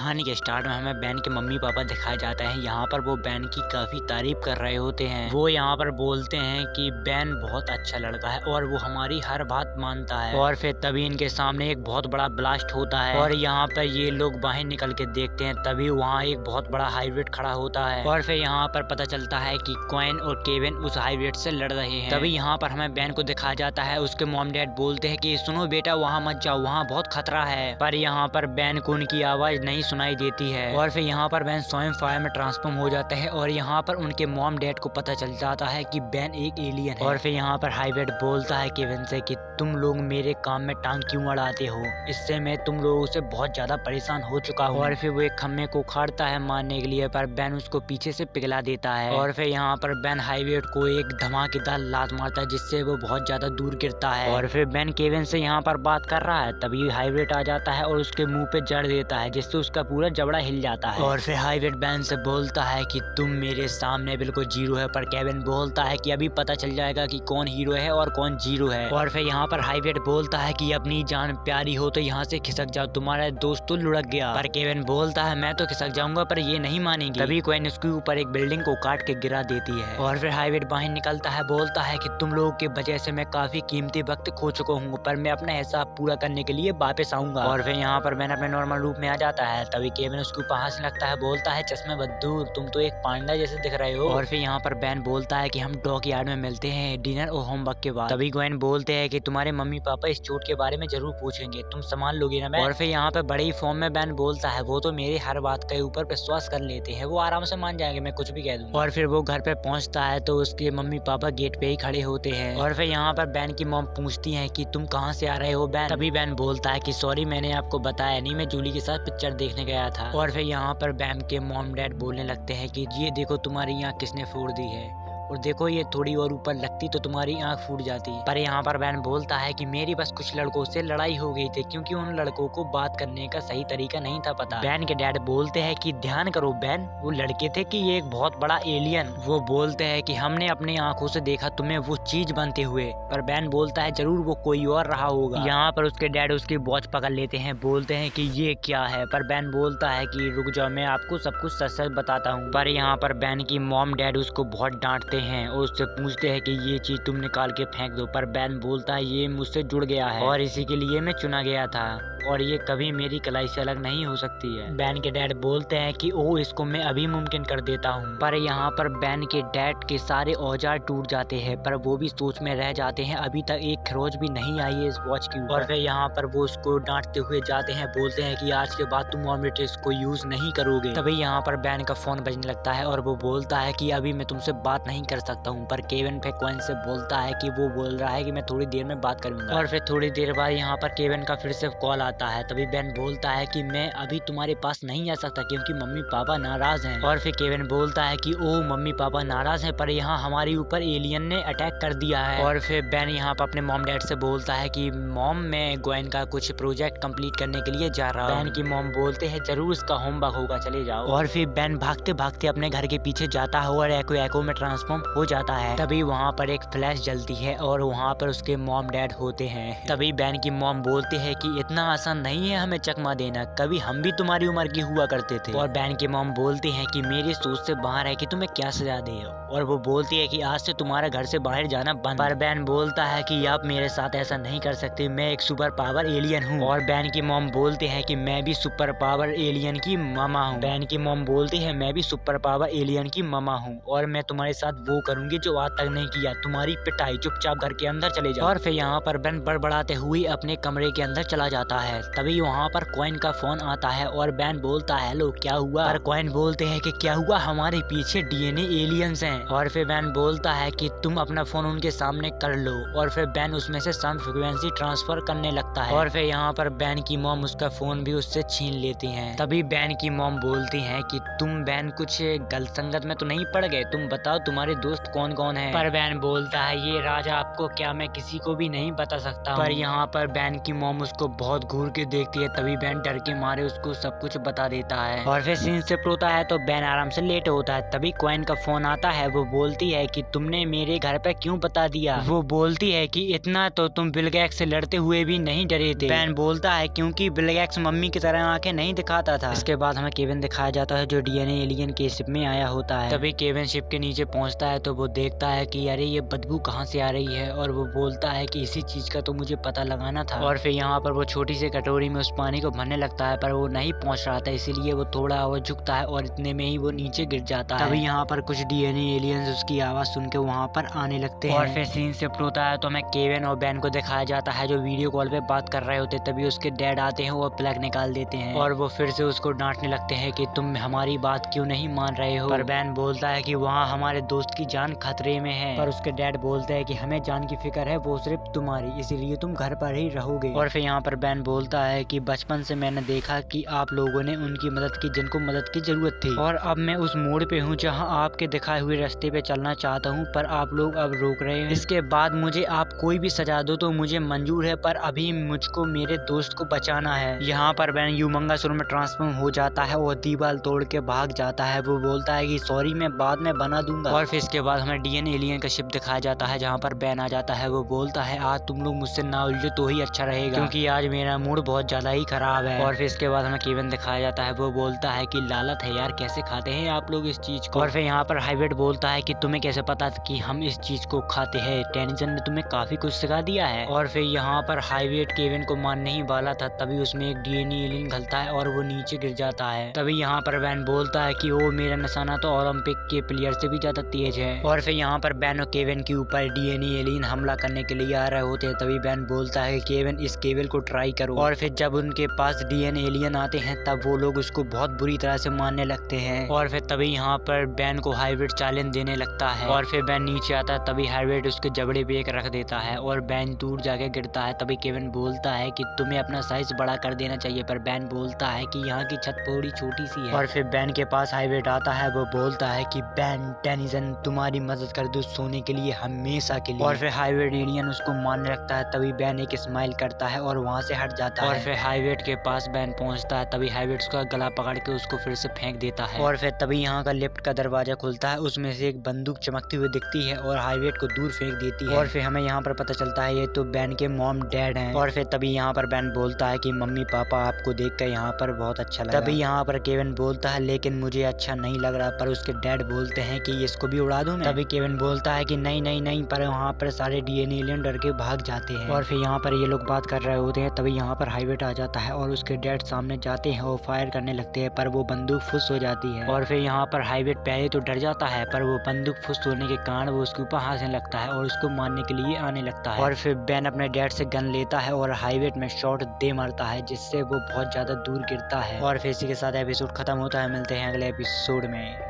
कहानी के स्टार्ट में हमें बैन के मम्मी पापा दिखाए जाते हैं। यहाँ पर वो बैन की काफी तारीफ कर रहे होते हैं। वो यहाँ पर बोलते हैं कि बैन बहुत अच्छा लड़का है और वो हमारी हर बात मानता है। और फिर तभी इनके सामने एक बहुत बड़ा ब्लास्ट होता है और यहाँ पर ये लोग बाहर निकल के देखते हैं। तभी वहाँ एक बहुत बड़ा हाईब्रिड खड़ा होता है और फिर यहाँ पर पता चलता है कि क्वेन और केविन उस हाईब्रिड से लड़ रहे हैं। तभी यहाँ पर हमें बैन को दिखाया जाता है। उसके मॉम डैड बोलते हैं कि सुनो बेटा, वहाँ मत जाओ, वहाँ बहुत खतरा है। पर यहाँ पर बैन को उनकी आवाज नहीं सुनाई देती है और फिर यहाँ पर बैन स्वयं फायर में ट्रांसफॉर्म हो जाता है और यहाँ पर उनके मॉम डैड को पता चल जाता है कि बैन एक एलियन है। और फिर यहाँ पर हाईब्रिड बोलता है केविन से कि तुम लोग मेरे काम में टांग क्यों अड़ाते हो, इससे मैं तुम लोगों से बहुत ज्यादा परेशान हो चुका हूँ। और फिर वो एक खम्भे को उखाड़ता है मारने के लिए, पर बैन उसको पीछे से पिघला देता है। और फिर यहाँ पर बैन हाईब्रिड को एक धमाकेदार लात मारता है जिससे वो बहुत ज्यादा दूर गिरता है। और फिर बैन केविन से यहाँ पर बात कर रहा है, तभी हाईब्रिड आ जाता है और उसके मुंह पे जड़ देता है जिससे उसका पूरा जबड़ा हिल जाता है। और फिर हाईब्रिड बैन से बोलता है कि तुम मेरे सामने बिल्कुल जीरो है, पर केविन बोलता है कि अभी पता चल जाएगा कि कौन हीरो है और कौन जीरो है। और फिर यहाँ पर हाईब्रिड बोलता है कि अपनी जान प्यारी हो तो यहाँ से खिसक जाओ, तुम्हारा दोस्त तो लुढ़क गया। पर केविन बोलता है मैं तो खिसक जाऊंगा, पर ये नहीं मानेगी। तभी क्वेन उसके ऊपर एक बिल्डिंग को काट के गिरा देती है और फिर हाईब्रिड बाहर निकलता है, बोलता है कि तुम लोगों की वजह से मैं काफी कीमती वक्त खो चुका हूँ, पर मैं अपना हिसाब पूरा करने के लिए वापस आऊंगा। और फिर यहाँ पर बैन अपने नॉर्मल रूप में आ जाता है। तभी केविन उसके ऊपर हंसने लगता है, बोलता है चश्मे बद्दूर, तुम तो एक पांडा जैसे दिख रहे हो। और फिर यहाँ पर बैन बोलता है कि हम डॉक यार्ड में मिलते हैं डिनर और होमवर्क के बाद। तभी ग्वेन बोलते हैं कि तुम्हारे मम्मी पापा इस चोट के बारे में जरूर पूछेंगे, तुम संभाल लोगे ना बैन। और फिर यहाँ पर बड़े ही फॉर्म में बैन बोलता है वो तो मेरी हर बात के ऊपर विश्वास कर लेते हैं, वो आराम से मान जाएंगे, मैं कुछ भी कह दूंगा। और फिर वो घर पे पहुंचता है तो उसके मम्मी पापा गेट पे ही खड़े होते हैं। और फिर यहाँ पर बैन की मॉम पूछती है कि तुम कहाँ से आ रहे हो बैन। तभी बैन बोलता है कि सॉरी, मैंने आपको बताया नहीं, मैं जूली के साथ पिक्चर देखने गया था। और फिर यहाँ पर बैन के मॉम डैड बोलने लगते हैं कि ये देखो तुम्हारी आँख किसने फोड़ दी है, और देखो ये थोड़ी और ऊपर लगती तो तुम्हारी आंख फूट जाती। पर यहाँ पर बैन बोलता है कि मेरी बस कुछ लड़कों से लड़ाई हो गई थी क्योंकि उन लड़कों को बात करने का सही तरीका नहीं था पता। बैन के डैड बोलते हैं कि ध्यान करो बैन, वो लड़के थे कि ये एक बहुत बड़ा एलियन। वो बोलते हैं कि हमने अपनी आंखों से देखा तुम्हें वो चीज बनते हुए। पर बैन बोलता है जरूर वो कोई और रहा होगा। यहाँ पर उसके डैड उसकी वॉच पकड़ लेते हैं, बोलते हैं कि ये क्या है। पर बैन बोलता है कि रुक जाओ, मैं आपको सब कुछ सच सच बताता हूँ। पर यहाँ पर बैन की मॉम डैड उसको बहुत डांटते हैं और उससे पूछते हैं कि ये चीज तुम निकाल के फेंक दो। पर बैन बोलता है ये मुझसे जुड़ गया है और इसी के लिए मैं चुना गया था और ये कभी मेरी कलाई से अलग नहीं हो सकती है। बैन के डैड बोलते हैं कि ओह, इसको मैं अभी मुमकिन कर देता हूँ। पर यहाँ पर बैन के डैड के सारे औजार टूट जाते हैं, पर वो भी सोच में रह जाते हैं, अभी तक एक खरोच भी नहीं आई है इस वॉच की। और फिर यहाँ पर वो उसको डांटते हुए जाते हैं, बोलते हैं कि आज के बाद तुम ऑमलेट्स को यूज नहीं करोगे। तभी यहाँ पर बैन का फोन बजने लगता है और वो बोलता है कि अभी मैं तुमसे बात नहीं कर सकता हूँ। पर केविन पे क्वेन से बोलता है कि वो बोल रहा है कि मैं थोड़ी देर में बात करूंगा। और फिर थोड़ी देर बाद यहाँ पर केविन का फिर से कॉल आता है। तभी बैन बोलता है कि मैं अभी तुम्हारे पास नहीं आ सकता क्योंकि मम्मी पापा नाराज हैं। और फिर केविन बोलता है कि ओ मम्मी पापा नाराज हैं, पर यहाँ हमारे ऊपर एलियन ने अटैक कर दिया है। और फिर बैन यहाँ पर अपने मॉम डैड से बोलता है कि मॉम, मैं ग्वेन का कुछ प्रोजेक्ट कंप्लीट करने के लिए जा रहा हूँ। बैन की मॉम बोलते हैं जरूर इसका होमवर्क होगा, चले जाओ। और फिर बैन भागते भागते अपने घर के पीछे जाता है और एको में ट्रांसफॉर्म हो जाता है। तभी वहाँ पर एक फ्लैश जलती है और वहाँ पर उसके मॉम डैड होते हैं। तभी बैन की मॉम बोलते हैं कि इतना आसान नहीं है हमें चकमा देना, कभी हम भी तुम्हारी उम्र की हुआ करते थे। और बैन की मॉम बोलते हैं कि मेरी सोच से बाहर है कि तुम्हें क्या सजा दे। और वो बोलती है कि आज से तुम्हारा घर से बाहर जाना बंद। पर बैन बोलता है कि आप मेरे साथ ऐसा नहीं कर सकते, मैं एक सुपर पावर एलियन हूँ। और बैन की मॉम बोलते हैं कि मैं भी सुपर पावर एलियन की मामा हूँ। बैन की मॉम बोलती है मैं भी सुपर पावर एलियन की मामा हूँ और मैं तुम्हारे साथ वो करूंगी जो आज तक नहीं किया, तुम्हारी पिटाई, चुपचाप घर के अंदर चले जाओ। और फिर यहाँ पर बैन बड़बड़ाते हुए अपने कमरे के अंदर चला जाता है। तभी वहाँ पर क्वेन का फोन आता है और बैन बोलता है हेलो क्या हुआ। पर क्वेन बोलते हैं कि क्या हुआ, हमारे पीछे डीएनए एलियंस हैं। और फिर बैन बोलता है कि तुम अपना फोन उनके सामने कर लो। और फिर बैन उसमें से साउंड फ्रीक्वेंसी ट्रांसफर करने लगता है। और फिर यहाँ पर बैन की मॉम उसका फोन भी उससे छीन लेती हैं। तभी बैन की मॉम बोलती हैं कि तुम बैन कुछ गलत संगत में तो नहीं पड़ गए, तुम बताओ तुम्हारे दोस्त कौन कौन है। पर बैन बोलता है ये राज आपको क्या, मैं किसी को भी नहीं बता सकता। पर यहाँ पर बैन की मॉम उसको बहुत घूर के देखती है, तभी बैन डर के मारे उसको सब कुछ बता देता है। और फिर सीन शिफ्ट होता है तो बैन आराम से लेट होता है, तभी क्वीन का फोन आता है। वो बोलती है कि तुमने मेरे घर पे क्यों बता दिया। वो बोलती है कि इतना तो तुम बिल गेट्स से लड़ते हुए भी नहीं डरे थे। बैन बोलता है क्योंकि बिल गेट्स मम्मी की तरह आंखें नहीं दिखाता था। इसके बाद हमें केविन दिखाया जाता है जो डीएनए एलियन के शिप में आया होता है। तभी केविन शिप के नीचे पहुंचता है तो वो देखता है कि अरे ये बदबू कहाँ से आ रही है, और वो बोलता है कि इसी चीज का तो मुझे पता लगाना था। और फिर यहाँ पर वो छोटी सी कटोरी में उस पानी को भरने लगता है, पर वो नहीं पहुंच रहा था, इसीलिए वो थोड़ा और झुकता है और इतने में ही वो नीचे गिर जाता है। तभी यहाँ पर कुछ डीएनए एलियंस उसकी आवाज सुन के वहाँ पर आने लगते हैं। और फिर सीन शिफ्ट होता है तो हमें केविन और बैन को दिखाया जाता है जो वीडियो कॉल पे बात कर रहे होते। तभी उसके डैड आते हैं, वो प्लग निकाल देते हैं और वो फिर से उसको डांटने लगते हैं कि तुम हमारी बात क्यों नहीं मान रहे हो। पर बैन बोलता है कि वहाँ हमारे दोस्त की जान खतरे में है। पर उसके डैड बोलते हैं कि हमें जान की फिक्र है, वो सिर्फ तुम्हारी, इसीलिए तुम घर पर ही रहोगे। और फिर यहाँ पर बैन बोलता है कि बचपन से मैंने देखा कि आप लोगों ने उनकी मदद की जिनको मदद की जरूरत थी, और अब मैं उस मोड़ पे हूँ जहाँ आपके दिखाए हुए रास्ते पे चलना चाहता हूँ, पर आप लोग अब रोक रहे हैं। इसके बाद मुझे आप कोई भी सजा दो तो मुझे मंजूर है, पर अभी मुझको मेरे दोस्त को बचाना है। यहाँ पर बैन ह्यूमंगस में ट्रांसफॉर्म हो जाता है और दीवार तोड़ के भाग जाता है। वो बोलता है कि सॉरी मैं बाद में बना दूंगा। और फिर इसके बाद हमें डीएनए एलियन का शिप दिखाया जाता है जहाँ पर बैन आ जाता है। वो बोलता है आज तुम लोग मुझसे ना उलझो तो ही अच्छा रहेगा, क्योंकि आज मेरा मूड बहुत ज्यादा ही खराब है। और फिर इसके बाद हमें केविन दिखाया जाता है। वो बोलता है कि लालत है यार, कैसे खाते हैं आप लोग इस चीज को। और फिर यहाँ पर हाइवेट बोलता है कि तुम्हें कैसे पता कि हम इस चीज को खाते हैं, टेनिसन ने तुम्हें काफी कुछ सिखा दिया है। और फिर यहाँ पर हाइवेट केविन को मारने ही वाला था, तभी उसमें एक डीएनए एलियन घलता है और वो नीचे गिर जाता है। तभी यहाँ पर बैन बोलता है कि ओ मेरा निशाना तो ओलंपिक के प्लेयर से भी ज्यादा तेज है। और फिर यहाँ पर बैन और केविन के ऊपर डीएनए एलियन हमला करने के लिए आ रहे होते हैं। तभी बैन बोलता है केविन इस केबल को ट्राई करो। और फिर जब उनके पास डीएनए एलियन आते हैं तब वो लोग उसको बहुत बुरी तरह से मारने लगते हैं। और फिर तभी यहाँ पर बैन को हाइवेट चैलेंज देने लगता है। और फिर बैन नीचे आता है, तभी हाइवेट उसके जबड़े पे एक रख देता है और बैन दूर जाके गिरता है। तभी केविन बोलता है कि तुम्हें अपना साइज बड़ा कर देना चाहिए, पर बैन बोलता है कि यहाँ की छत थोड़ी छोटी सी है। और फिर बैन के पास हाइवेट आता है। वो बोलता है कि बैन टेनिसन तुम्हारी मदद कर दो सोने के लिए हमेशा के लिए। और फिर हाइवेट एलियन उसको मारने लगता है। तभी बैन एक स्माइल करता है और वहाँ से हट जाता है। और फिर हाइवेट के पास बैन पहुँचता है, तभी हाइवेट उसका गला पकड़ के उसको फिर से फेंक देता है। और फिर तभी यहाँ का लिफ्ट का दरवाजा खुलता है, उसमें से एक बंदूक चमकती हुई दिखती है और हाइवेट को दूर फेंक देती है। और फिर हमें यहाँ पर पता चलता है ये तो बैन के मॉम डैड हैं। और फिर तभी यहाँ पर बैन बोलता है कि मम्मी पापा आपको देखकर यहाँ पर बहुत अच्छा लगा। तभी यहाँ पर केविन बोलता है लेकिन मुझे अच्छा नहीं लग रहा, पर उसके डैड बोलते हैं कि इसको भी उड़ा दूं मैं। तभी केविन बोलता है कि नहीं नहीं नहीं, पर वहाँ पर सारे डीएनए एलियन डर के भाग जाते हैं। और फिर यहाँ पर ये लोग बात कर रहे होते हैं। तभी यहाँ पर हाइवेट आ जाता है और उसके डैड सामने जाते हैं और फायर करने लगते हैं, पर वो बंदूक फुस हो जाती है। और फिर यहाँ पर हाइवेट पहले तो डर जाता है, पर वो बंदूक फुस होने के कारण वो उसके ऊपर हंसने लगता है और उसको मारने के लिए आने लगता है। और फिर बैन अपने डैड से गन लेता है और हाइवेट में शॉट दे मारता है, जिससे वो बहुत ज्यादा दूर गिरता है। और फिर इसी के साथ एपिसोड खत्म होता है। मिलते हैं अगले एपिसोड में।